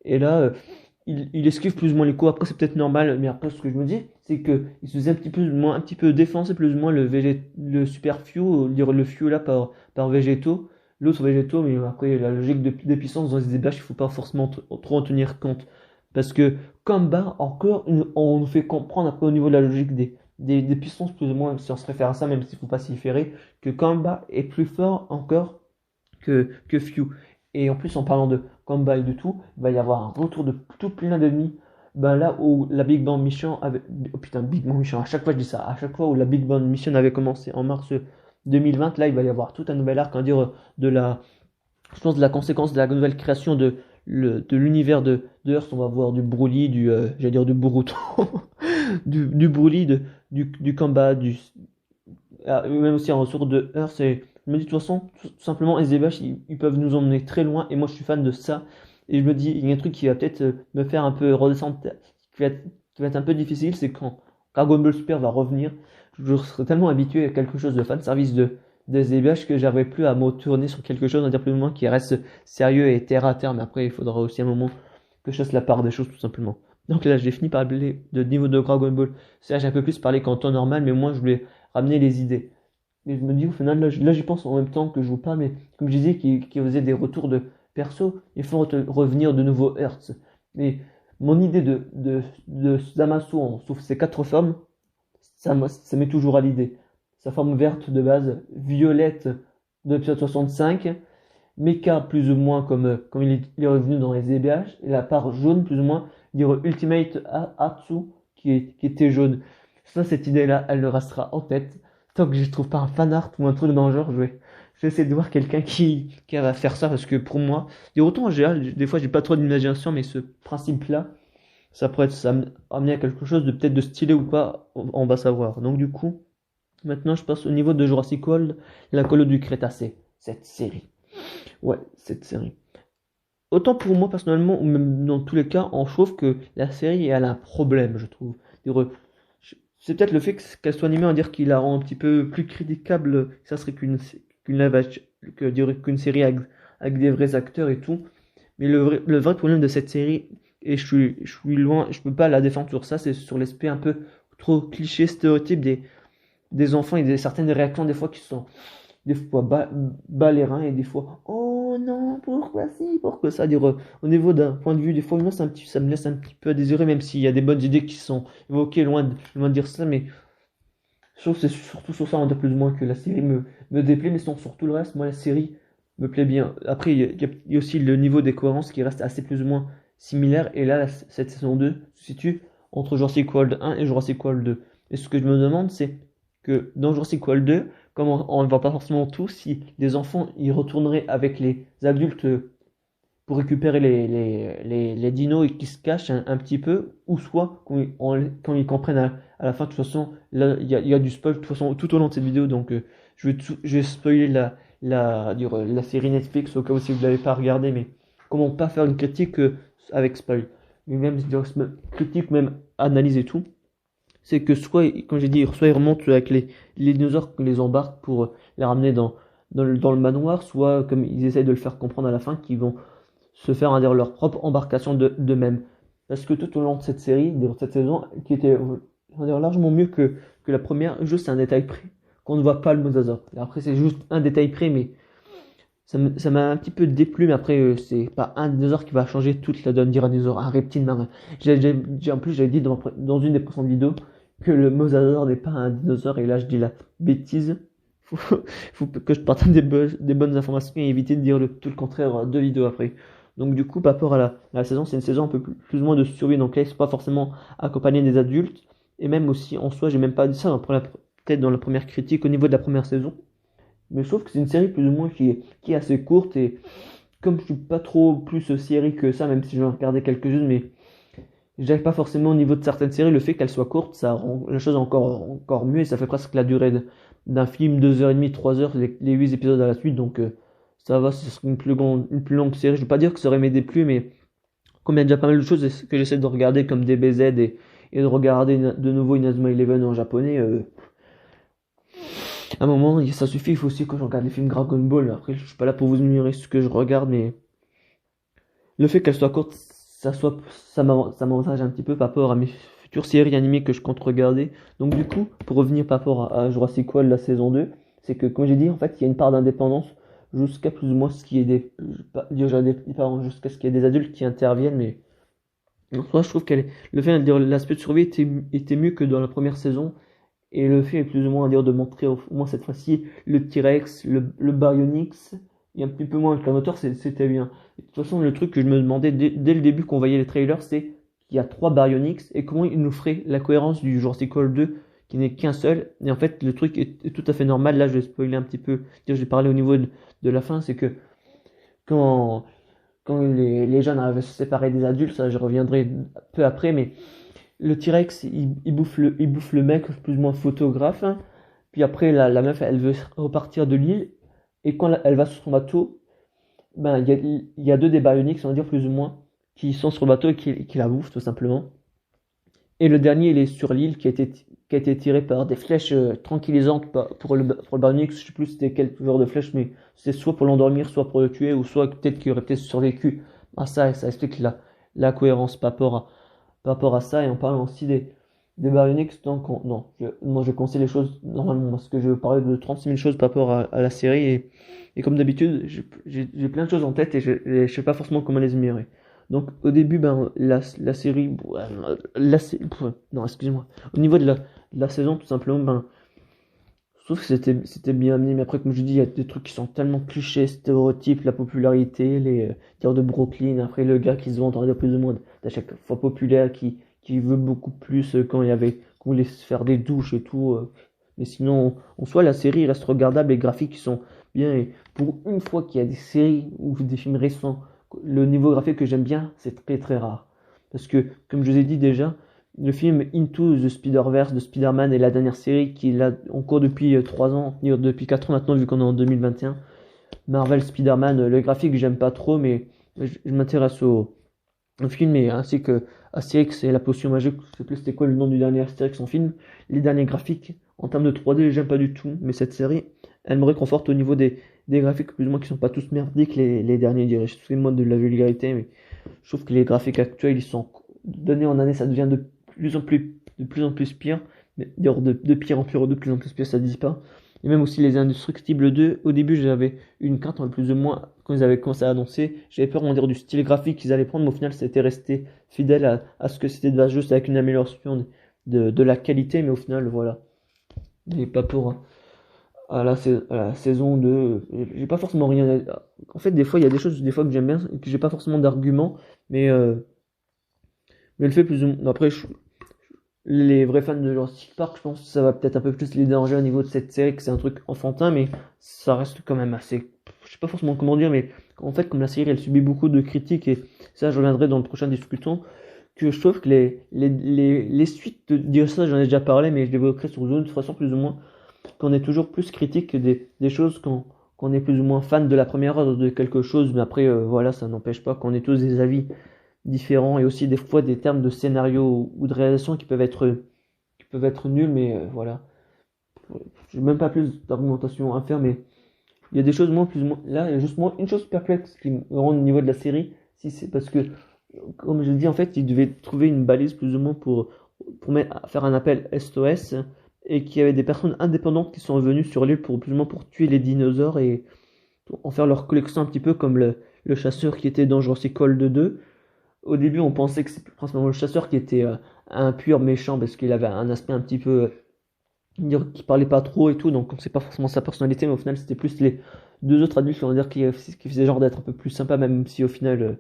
et là, il esquive plus ou moins les coups. Après, c'est peut-être normal, mais après, ce que je me dis, c'est qu'il se faisait un petit peu défoncer plus ou moins le Super Few, dire le Few là par Végéto, l'autre Végéto, mais après, la logique de puissance dans les débats, il faut pas forcément trop en tenir compte. Parce que Combat, encore, on nous fait comprendre un peu au niveau de la logique des puissances, plus ou moins, si on se réfère à ça, même s'il ne faut pas s'y référer, que Combat est plus fort encore que Few. Et en plus, en parlant de Combat et de tout, il va y avoir un retour de tout plein d'ennemis. Ben là où la Big Bang Mission avait. Oh putain, Big Bang Mission, à chaque fois je dis ça, à chaque fois où la Big Bang Mission avait commencé en mars 2020, là il va y avoir tout un nouvel arc, on va dire, de la. Je pense de la conséquence de la nouvelle création de l'univers de Earth. On va voir du Broly, j'allais dire du Boruto, du Broly, du Combat, même aussi un retour de Earth. Et je me dis de toute façon, tout simplement, SDBH, ils peuvent nous emmener très loin. Et moi, je suis fan de ça. Et je me dis, il y a un truc qui va peut-être me faire un peu redescendre, qui va être un peu difficile, c'est quand Dragon Ball Super va revenir. Je serai tellement habitué à quelque chose de fan service de SDBH que j'arriverai plus à me tourner sur quelque chose, on va dire plus ou moins, qui reste sérieux et terre à terre. Mais après, il faudra aussi un moment que je fasse la part des choses, tout simplement. Donc là, j'ai fini par parler de niveau de Dragon Ball. C'est-à-dire, j'ai un peu plus parlé qu'en temps normal, mais moi, je voulais ramener les idées. Et je me dis au final, là j'y pense en même temps que je vous parle, mais comme je disais, qui faisait des retours de perso, il faut revenir de nouveau Hertz. Mais mon idée de Zamasu sous ses quatre formes, ça m'est toujours à l'idée. Sa forme verte de base, violette de l'épisode 65, Mecha plus ou moins comme il est revenu dans les EBH, et la part jaune plus ou moins, dire Ultimate Atsu qui était jaune. Ça, cette idée-là, elle le restera en tête. Tant que je trouve pas un fan art ou un truc dans le genre, je vais essayer de voir quelqu'un qui va faire ça, parce que pour moi, et autant en général, des fois j'ai pas trop d'imagination, mais ce principe-là, ça pourrait amener à quelque chose de peut-être de stylé ou pas, on va savoir. Donc du coup, maintenant je passe au niveau de Jurassic World, la colo du Crétacé, cette série. Ouais, cette série. Autant pour moi personnellement, ou même dans tous les cas, on trouve que la série elle a un problème, je trouve. C'est peut-être le fait qu'elle soit animée, on va dire qu'il la rend un petit peu plus critiquable, ça serait qu'une live qu'une série avec des vrais acteurs et tout. Mais le vrai problème de cette série, et je suis loin, je peux pas la défendre sur ça, c'est sur l'aspect un peu trop cliché, stéréotype des enfants et certaines réactions des fois qui sont des fois bas les reins et des fois oh non pourquoi si pourquoi ça dire au niveau d'un point de vue des fois moi ça me laisse un petit peu à désirer, même s'il y a des bonnes idées qui sont évoquées, loin de dire ça, mais je trouve que c'est surtout sur ça on va dire plus ou moins que la série me déplaît, mais sinon sur tout le reste moi la série me plaît bien. Après il y a aussi le niveau des cohérences qui reste assez plus ou moins similaire, et là cette saison 2 se situe entre Jurassic World 1 et Jurassic World 2, et ce que je me demande c'est que dans Jurassic World 2, comme on ne voit pas forcément tout, si les enfants ils retourneraient avec les adultes pour récupérer les dinos et qui se cachent un petit peu, ou soit quand ils comprennent à la fin. De toute façon, là il y a du spoil de toute façon tout au long de cette vidéo, donc je vais spoiler la série Netflix au cas où si vous ne l'avez pas regardé, mais comment pas faire une critique avec spoil, mais même critique, même analyse et tout. C'est que soit, comme j'ai dit, soit ils remontent avec les dinosaures qu'on les embarque pour les ramener dans le manoir, soit comme ils essayent de le faire comprendre à la fin, qu'ils vont se faire leur propre embarcation d'eux-mêmes. Parce que tout au long de cette série, de cette saison, qui était on va dire, largement mieux que la première, juste un détail près, qu'on ne voit pas le mosasaure. Et après, c'est juste un détail près, mais ça m'a un petit peu déplu, mais après, c'est pas un dinosaure qui va changer toute la donne, dire un dinosaure, un reptile marin. En plus, j'avais dit dans une des précédentes vidéos que le mosasaure n'est pas un dinosaure, et là, je dis la bêtise. Faut que je partage des bonnes informations et éviter de dire tout le contraire deux vidéos après. Donc du coup, par rapport à la saison, c'est une saison un peu plus ou moins de survie, donc là, ils sont pas forcément accompagnés des adultes, et même aussi, en soi, j'ai même pas dit ça peut-être dans la première critique au niveau de la première saison, mais je trouve que c'est une série plus ou moins qui est assez courte, et comme je suis pas trop plus série que ça, même si j'en regardé quelques-unes, mais j'arrive pas forcément au niveau de certaines séries, le fait qu'elles soient courtes, ça rend la chose encore mieux, et ça fait presque la durée d'un film, 2h30, 3 heures, les 8 épisodes à la suite, donc ça va, ce serait une plus longue série. Je veux pas dire que ça aurait m'aidé plus, mais comme il y a déjà pas mal de choses que j'essaie de regarder comme DBZ et de regarder de nouveau Inazuma Eleven en japonais, à un moment, ça suffit. Il faut aussi que je regarde les films Dragon Ball. Après, je suis pas là pour vous admirer ce que je regarde, mais le fait qu'elle soit courte, ça m'avantage un petit peu par rapport à mes futures séries animées que je compte regarder. Donc du coup, pour revenir par rapport à Jurassic World, la saison 2, c'est que, comme j'ai dit, en fait, il y a une part d'indépendance jusqu'à plus ou moins ce qui est des... je vais pas dire jusqu'à ce qu'il y ait des adultes qui interviennent, mais En soi, je trouve le fait de dire l'aspect de survie était mieux que dans la première saison. Et le film est plus ou moins à dire de montrer au moins cette fois-ci le T-Rex, le Baryonyx, et un petit peu moins le Carnotaur, c'était bien. Et de toute façon, le truc que je me demandais dès le début qu'on voyait les trailers, c'est qu'il y a trois Baryonyx et comment ils nous feraient la cohérence du Jurassic World 2 qui n'est qu'un seul. Et en fait, le truc est tout à fait normal. Là, je vais spoiler un petit peu. Je vais parler au niveau de la fin, c'est que quand, quand les jeunes arrivent à se séparer des adultes, ça je reviendrai peu après, mais le T-Rex, il bouffe le mec, plus ou moins photographe, hein. Puis après, la meuf, elle veut repartir de l'île. Et quand elle va sur son bateau, ben, il y a deux des Baryonyx, on va dire plus ou moins, qui sont sur le bateau et qui la bouffent, tout simplement. Et le dernier, il est sur l'île, qui a été tiré par des flèches tranquillisantes pour le Baryonyx. Je sais plus c'était quel genre de flèche, mais c'est soit pour l'endormir, soit pour le tuer, ou soit peut-être qu'il aurait peut-être survécu à ça, et ça explique la cohérence par rapport à ça. Et en parlant aussi des Baryonyx, donc non, moi je conseille les choses normalement parce que je vais parler de 36 000 choses par rapport à la série et comme d'habitude j'ai plein de choses en tête et je sais pas forcément comment les améliorer. Donc au début ben la série non excusez-moi, au niveau de la saison tout simplement ben je trouve que c'était bien amené, mais après comme je dis il y a des trucs qui sont tellement clichés, stéréotypes, la popularité, les tirs de Brooklyn, après le gars qui se vante en plus ou moins à chaque fois populaire qui veut beaucoup plus quand il y avait qu'on voulait se faire des douches et tout, mais sinon en soi la série reste regardable, les graphiques qui sont bien et pour une fois qu'il y a des séries ou des films récents, le niveau graphique que j'aime bien c'est très très rare parce que comme je vous ai dit déjà le film Into the Spider-Verse de Spider-Man est la dernière série qui est là en cours depuis 3 ans, depuis 4 ans maintenant vu qu'on est en 2021. Marvel Spider-Man, le graphique j'aime pas trop mais je m'intéresse au film et ainsi que Astérix et la potion magique, je sais plus c'était quoi le nom du dernier Astérix en film. Les derniers graphiques en termes de 3D j'aime pas du tout mais cette série elle me réconforte au niveau des graphiques plus ou moins qui sont pas tous merdiques les derniers dirais. Excusez-moi de la vulgarité mais je trouve que les graphiques actuels ils sont d'année en année ça devient de plus en plus pire. Mais d'ailleurs, de pire en pire, de plus en plus pire, ça ne dit pas. Et même aussi les Indestructibles 2, au début j'avais une crainte, en plus ou moins, quand ils avaient commencé à annoncer, j'avais peur on va dire, du style graphique qu'ils allaient prendre, mais au final c'était resté fidèle à ce que c'était de base, juste avec une amélioration de la qualité, mais au final voilà. Mais pas pour à la saison 2, j'ai pas forcément rien à... En fait des fois il y a des choses des fois que j'aime bien, et que j'ai pas forcément d'arguments, mais, euh, mais le fait plus ou moins... Après les vrais fans de Jurassic Park, je pense que ça va peut-être un peu plus les déranger au niveau de cette série, que c'est un truc enfantin, mais ça reste quand même assez. Je sais pas forcément comment dire, mais en fait, comme la série elle subit beaucoup de critiques, et ça je reviendrai dans le prochain discutant, que je trouve que les suites de ça, j'en ai déjà parlé, mais je l'évoquerai sur une autre façon plus ou moins, qu'on est toujours plus critique des choses quand qu'on est plus ou moins fan de la première heure de quelque chose, mais après, voilà, ça n'empêche pas qu'on ait tous des avis différents et aussi des fois des termes de scénario ou de réalisation qui peuvent être nuls, mais voilà. J'ai même pas plus d'argumentation à faire, mais il y a des choses moins plus ou moins. Là, il y a juste moi une chose perplexe qui me rend au niveau de la série, si c'est parce que, comme je l'ai dit, en fait, ils devaient trouver une balise plus ou moins faire un appel SOS et qu'il y avait des personnes indépendantes qui sont venues sur l'île pour plus ou moins pour tuer les dinosaures et pour en faire leur collection un petit peu comme le chasseur qui était dans Jurassic World 2. Au début, on pensait que c'était principalement le chasseur qui était un pur méchant parce qu'il avait un aspect un petit peu dire qui parlait pas trop et tout, donc on sait pas forcément sa personnalité, mais au final c'était plus les deux autres adultes on va dire qui faisaient genre d'être un peu plus sympa, même si au final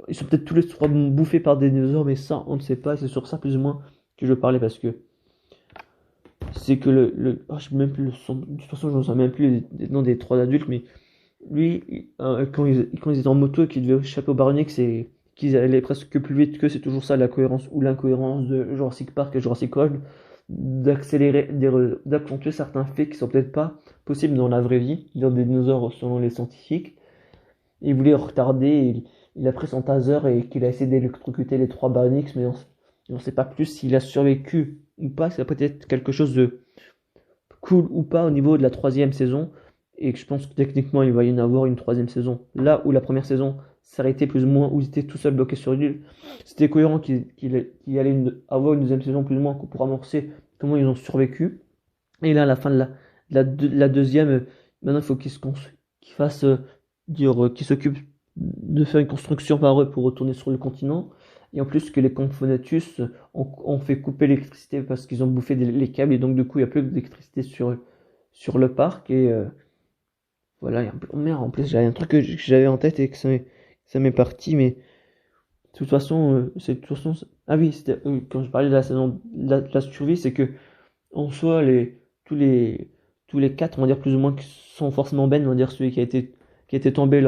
ils sont peut-être tous les trois bouffés par des dinosaures, mais ça on ne sait pas. C'est sur ça plus ou moins que je parlais parce que c'est que je sais même plus de toute façon je ne sais même plus les noms des trois adultes, mais lui quand ils étaient en moto et qu'ils devaient échapper au baronnier, c'est qu'ils allaient presque plus vite que c'est toujours ça la cohérence ou l'incohérence de Jurassic Park et Jurassic World, d'accentuer certains faits qui sont peut-être pas possibles dans la vraie vie, dans des dinosaures selon les scientifiques. Il voulait retarder, il a pris son taser et qu'il a essayé d'électrocuter les trois Baryonyx, mais on ne sait pas plus s'il a survécu ou pas. C'est peut-être quelque chose de cool ou pas au niveau de la troisième saison. Et que je pense que techniquement il va y en avoir une troisième saison. Là où la première saison s'arrêtait plus ou moins, où ils étaient tout seuls bloqués sur l'île, c'était cohérent qu'il allait avoir une deuxième saison plus ou moins pour amorcer comment ils ont survécu. Et là, à la fin la deuxième, maintenant il faut qu'ils fassent, qu'ils s'occupent de faire une construction par eux pour retourner sur le continent. Et en plus que les Comphonatus ont fait couper l'électricité parce qu'ils ont bouffé les câbles et donc du coup il n'y a plus d'électricité sur le parc et voilà, oh merde, en plus j'avais un truc que j'avais en tête et que ça m'est parti, mais de toute façon, de toute façon, ah oui, c'était, quand je parlais de la saison de la survie, c'est que en soi, tous les, tous les quatre, on va dire plus ou moins, qui sont forcément Ben, on va dire celui qui a été tombé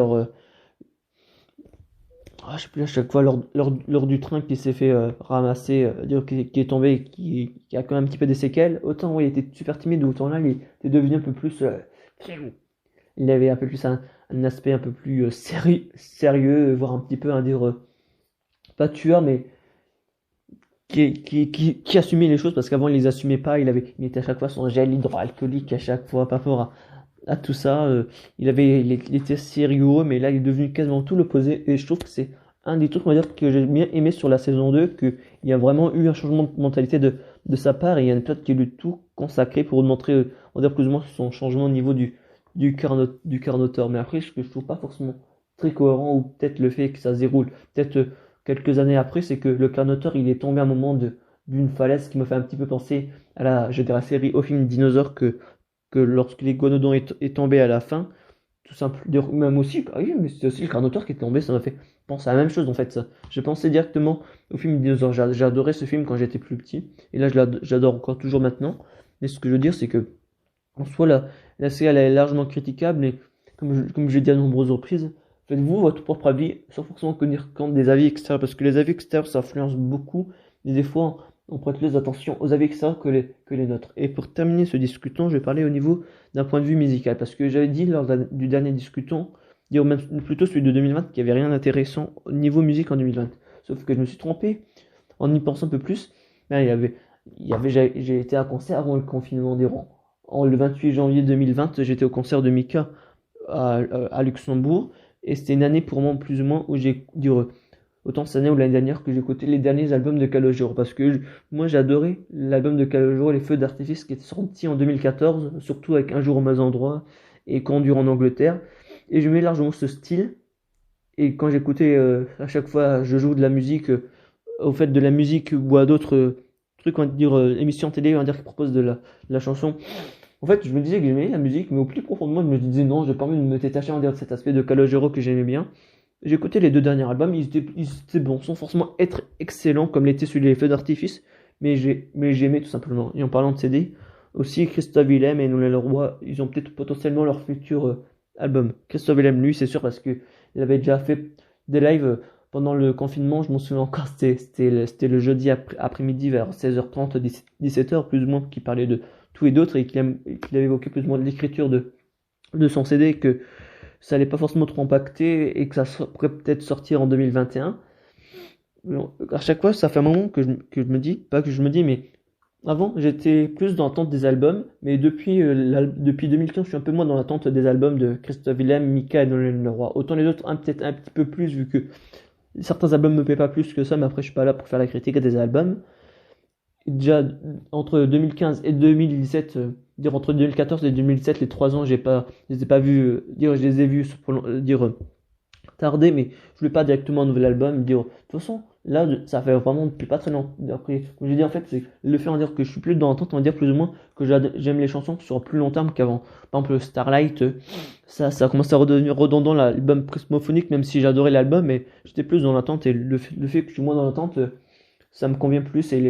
je sais plus, à chaque fois, lors du train qui s'est fait ramasser, dire qui est tombé et qui a quand même un petit peu des séquelles. Autant, oui, il était super timide, autant là, il était devenu un peu plus, il avait un peu plus un aspect un peu plus sérieux, voire un petit peu, à dire, pas tueur, mais qui assumait les choses parce qu'avant il les assumait pas, il mettait à chaque fois son gel hydroalcoolique à chaque fois par rapport à tout ça. Il était sérieux, mais là il est devenu quasiment tout l'opposé et je trouve que c'est un des trucs on va dire que j'ai bien aimé sur la saison 2, qu'il y a vraiment eu un changement de mentalité de sa part et il y a un épisode qui est le tout consacré pour montrer on va dire plus ou moins son changement au niveau du Carnotaur. Mais après ce que je trouve pas forcément très cohérent ou peut-être le fait que ça se déroule peut-être quelques années après, c'est que le Carnotaur il est tombé à un moment d'une falaise qui me fait un petit peu penser à je dirais, la série au film Dinosaure que lorsque l'iguanodon est tombé à la fin, tout simplement, même aussi, ah oui, mais c'est aussi le Carnotaur qui est tombé, ça m'a fait penser à la même chose en fait. Ça. J'ai pensé directement au film Dinosaure, j'ai adoré ce film quand j'étais plus petit, et là j'adore encore toujours maintenant. Mais ce que je veux dire, c'est que en soi, la série elle est largement critiquable, et comme je l'ai dit à de nombreuses reprises, faites-vous votre propre avis sans forcément tenir compte des avis extérieurs, parce que les avis extérieurs ça influence beaucoup, et des fois on prête plus attention aux avis extérieurs que les nôtres. Et pour terminer ce discutant, je vais parler au niveau d'un point de vue musical, parce que j'avais dit lors du dernier discutant, dire même plutôt celui de 2020, qu'il n'y avait rien d'intéressant au niveau musique en 2020. Sauf que je me suis trompé en y pensant un peu plus. Ben, j'ai été à un concert avant le confinement des rangs. Le 28 janvier 2020, j'étais au concert de Mika à Luxembourg. Et c'était une année pour moi, plus ou moins, où j'ai dû autant cette année ou l'année dernière que j'ai écouté les derniers albums de Calogero. Parce que moi, j'ai adoré l'album de Calogero, Les Feux d'Artifice, qui est sorti en 2014, surtout avec Un jour au mauvais endroit et Conduire en Angleterre. Et j'aimais largement ce style. Et quand j'écoutais, à chaque fois, je joue de la musique, au fait de la musique ou à d'autres trucs, on va dire, émissions télé, on va dire, qui proposent de la chanson. En fait, je me disais que j'aimais la musique, mais au plus profond de moi, je me disais non, j'ai pas envie de me détacher, on va dire, de cet aspect de Calogero que j'aimais bien. J'ai écouté les deux derniers albums, ils étaient bons, sans forcément être excellents comme l'était celui des Feux d'Artifice, mais j'ai aimé tout simplement. Et en parlant de CD, aussi Christophe Willem et Noël Leroy, ils ont peut-être potentiellement leur futur album. Christophe Willem, lui, c'est sûr, parce que il avait déjà fait des lives pendant le confinement, je m'en souviens encore, c'était le jeudi après-midi vers 16h30, 17h plus ou moins, qui parlait de tout et d'autres et qu'il avait évoqué plus ou moins de l'écriture de son CD, que ça allait pas forcément trop impacter et que ça pourrait peut-être sortir en 2021. À chaque fois, ça fait un moment que je me dis, pas que je me dis, mais avant, j'étais plus dans l'attente des albums, mais depuis 2015, je suis un peu moins dans l'attente des albums de Christophe Willem, Mika et Noël Leroy. Autant les autres, peut-être un petit peu plus, vu que certains albums me plaisent pas plus que ça, mais après, je suis pas là pour faire la critique des albums. Déjà, entre 2015 et 2017, dire entre 2014 et 2017, les 3 ans, je les ai pas vus, dire, je les ai vus, tarder, mais je voulais pas directement un nouvel album, dire, de toute façon, là, ça fait vraiment depuis pas très longtemps. Après, comme j'ai dit, en fait, c'est le fait, on va dire que je suis plus dans l'entente, on va dire plus ou moins que j'aime les chansons sur plus long terme qu'avant. Par exemple, Starlight, ça a commencé à redevenir redondant l'album prismophonique, même si j'adorais l'album, mais j'étais plus dans l'attente, et le fait que je suis moins dans l'attente, ça me convient plus, et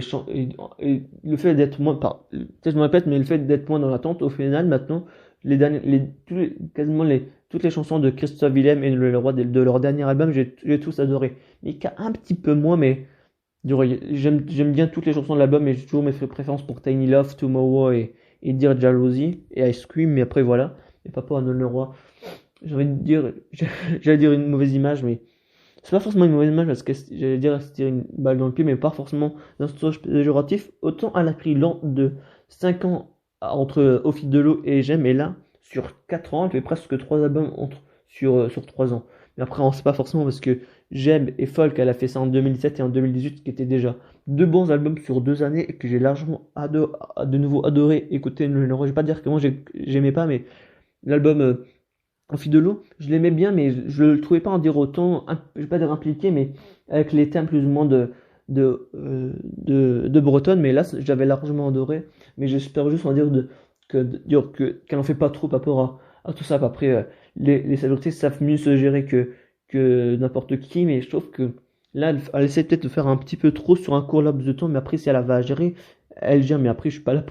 et le fait d'être moins, peut-être je me répète, mais le fait d'être moins dans l'attente, au final, maintenant, les derniers, quasiment toutes les chansons de Christophe Willem et le roi de leur dernier album, j'ai tous adoré. Mika un petit peu moins, mais j'aime bien toutes les chansons de l'album, et j'ai toujours mes préférences pour Tiny Love, Tomorrow et Dear Jalousie et Ice Cream, mais après voilà, et pas pour Anne le roi. J'ai envie de dire, j'allais dire une mauvaise image, mais c'est pas forcément une mauvaise image parce que j'allais dire se tirer une balle dans le pied, mais pas forcément d'un sens péjoratif. Autant elle a pris de 5 ans entre Au fil de l'eau et J'aime, et là, sur 4 ans, elle fait presque 3 albums sur 3 ans. Mais après, on sait pas forcément parce que J'aime et Folk, elle a fait ça en 2017 et en 2018, qui étaient déjà deux bons albums sur 2 années et que j'ai largement de nouveau adoré écouter. Je vais pas dire que moi j'aimais pas, mais l'album En fil de l'eau, je l'aimais bien, mais je le trouvais pas en dire autant, je vais pas dire impliqué, mais avec les thèmes plus ou moins de Bretonne, mais là, j'avais largement adoré, mais j'espère juste en dire qu'elle en fait pas trop par rapport à tout ça. Après, les célébrités savent mieux se gérer que n'importe qui, mais je trouve que là, elle essaie peut-être de faire un petit peu trop sur un court laps de temps, mais après, si elle va à gérer, elle gère, mais après, je suis pas là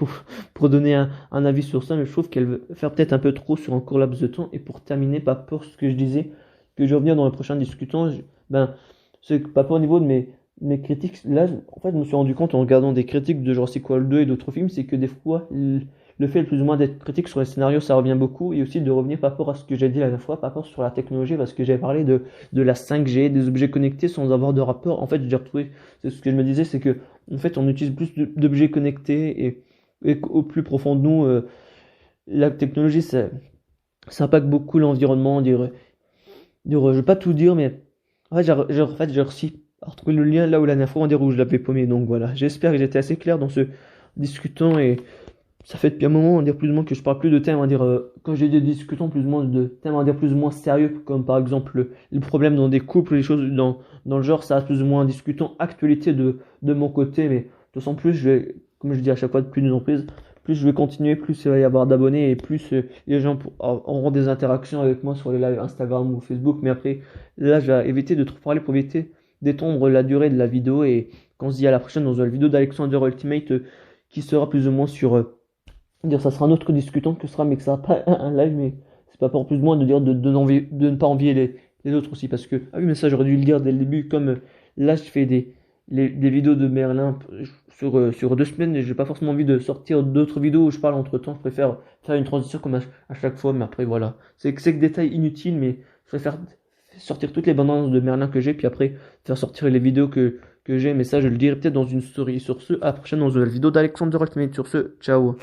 pour donner un avis sur ça, mais je trouve qu'elle veut faire peut-être un peu trop sur un court laps de temps. Et pour terminer, pas pour ce que je disais, que je reviens dans le prochain discutant, ben, c'est que pas pour au niveau de mes critiques, là, en fait, je me suis rendu compte en regardant des critiques de Jurassic World 2 et d'autres films, c'est que des fois, le fait plus ou moins d'être critique sur les scénarios, ça revient beaucoup, et aussi de revenir par rapport à ce que j'ai dit la dernière fois, par rapport sur la technologie, parce que j'avais parlé de la 5G, des objets connectés sans avoir de rapport. En fait, j'ai retrouvé, c'est ce que je me disais, c'est que, en fait, on utilise plus d'objets connectés, et qu'au plus profond de nous, la technologie, ça impacte beaucoup l'environnement, je vais pas tout dire, mais en fait, j'ai réussi à retrouver le lien là où la dernière fois, on dirait où je l'avais paumé. Donc voilà, j'espère que j'étais assez clair dans ce discutant et ça fait depuis un moment, on va dire plus ou moins que je parle plus de thèmes, on va dire, quand j'ai des discutants plus ou moins de thèmes, on va dire plus ou moins sérieux, comme par exemple le problème dans des couples, les choses dans le genre, ça reste plus ou moins un discutant actualité de mon côté, mais de toute façon, plus je vais, comme je dis à chaque fois, de plus en plus je vais continuer, plus il va y avoir d'abonnés et plus les gens auront des interactions avec moi sur les lives Instagram ou Facebook, mais après, là, je vais éviter de trop parler pour éviter d'étendre la durée de la vidéo et quand on se dit à la prochaine dans une vidéo d'Alexander Ultimate qui sera plus ou moins sur dire ça sera un autre discutant que ce sera mais que ça sera pas un live mais c'est pas pour plus ou moins de dire de ne pas envier les autres aussi parce que ah oui mais ça j'aurais dû le dire dès le début comme là je fais des vidéos de Merlin sur 2 semaines et j'ai pas forcément envie de sortir d'autres vidéos où je parle entre temps, je préfère faire une transition comme à chaque fois mais après voilà c'est que détail inutile mais je préfère sortir toutes les bandes annonces de Merlin que j'ai puis après faire sortir les vidéos que j'ai mais ça je le dirai peut-être dans une story sur ce à la prochaine dans une vidéo d'Alexander Ultimate sur ce ciao.